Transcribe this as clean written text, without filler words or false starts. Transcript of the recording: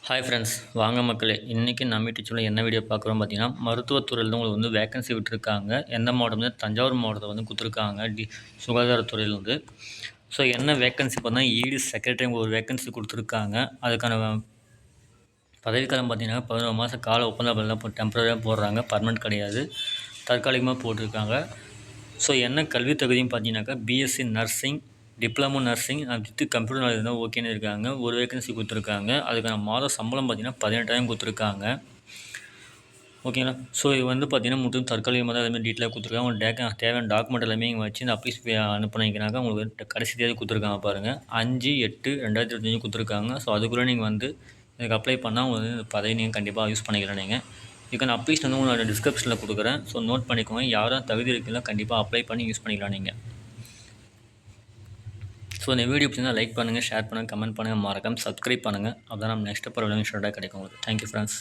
Hi friends, வாங்க மக்களே. இன்றைக்கி நம்ம டீச்சரில் என்ன வீடியோ பார்க்குறோம் பார்த்தீங்கன்னா, மருத்துவத்துறையில் தான் உங்களுக்கு வந்து வேக்கன்சி விட்டுருக்காங்க. எந்த மாவட்டம்னா தஞ்சாவூர் மாவட்டத்தில் வந்து கொடுத்துருக்காங்க. சுகாதாரத்துறையிலேருந்து. ஸோ என்ன வேக்கன்சி பார்த்தீங்கன்னா, ஈடு செக்ரட்டரி ஒரு வேக்கன்சி கொடுத்துருக்காங்க. அதுக்கான பதவிக்காலம் பார்த்தீங்கன்னா 11 மாதம் கால ஒப்பந்தம் டெம்பரரியாக போடுறாங்க. பர்மனெண்ட் கிடையாது, தற்காலிகமாக போட்டிருக்காங்க. ஸோ என்ன கல்வி தகுதியும் பார்த்தீங்கன்னாக்கா BSc nursing, diploma nursing with computer knowledge தான் ஓகேன்னு இருக்காங்க. ஒரு வேகன்சி கொடுத்துருக்காங்க. அதுக்கான மாத சம்பளம் பார்த்தீங்கன்னா 18,000 கொடுத்துருக்காங்க. ஓகேங்களா? ஸோ இது வந்து பார்த்தீங்கன்னா முற்றிலும் தற்காலிகமாக தான் அதுமாதிரி டீட்டெயிலாக கொடுத்துருக்காங்க. உங்களுக்கு தேவையான டாக்குமெண்ட் எல்லாமே இங்கே வச்சு இந்த அப்ளீஸ் அனுப்புனீங்கன்னாக்கா உங்களுக்கு கடைசி தேதி கொடுத்துருக்காங்க பாருங்கள். 5/8/2025 கொடுத்துருக்காங்க. ஸோ அதுக்குள்ளே நீங்கள் வந்து இதுக்கு அப்ளை பண்ணால் உங்களுக்கு வந்து பதவி நீங்கள் கண்டிப்பாக யூஸ் பண்ணிக்கலாம். நீங்கள் இதுக்கான அப்ளீஸ் வந்து உங்களோட டிஸ்கிரிப்ஷனில் கொடுக்குறேன். ஸோ நோட் பண்ணிக்கோங்க. யாரும் தகுதி இருக்குங்களா கண்டிப்பாக அப்ளை பண்ணி யூஸ் பண்ணிக்கலாம் நீங்கள். ஸோ இந்த வீடியோ பிடிச்சிருந்தால் லைக் பண்ணுங்கள், ஷேர் பண்ணுங்கள், கமெண்ட் பண்ணுங்கள், மறக்காம சப்ஸ்கிரைப் பண்ணுங்கள். அப்போ தான் நம்ம நெக்ஸ்ட் பரவாயில்ல கிடைக்கும் உங்களுக்கு. Thank you friends.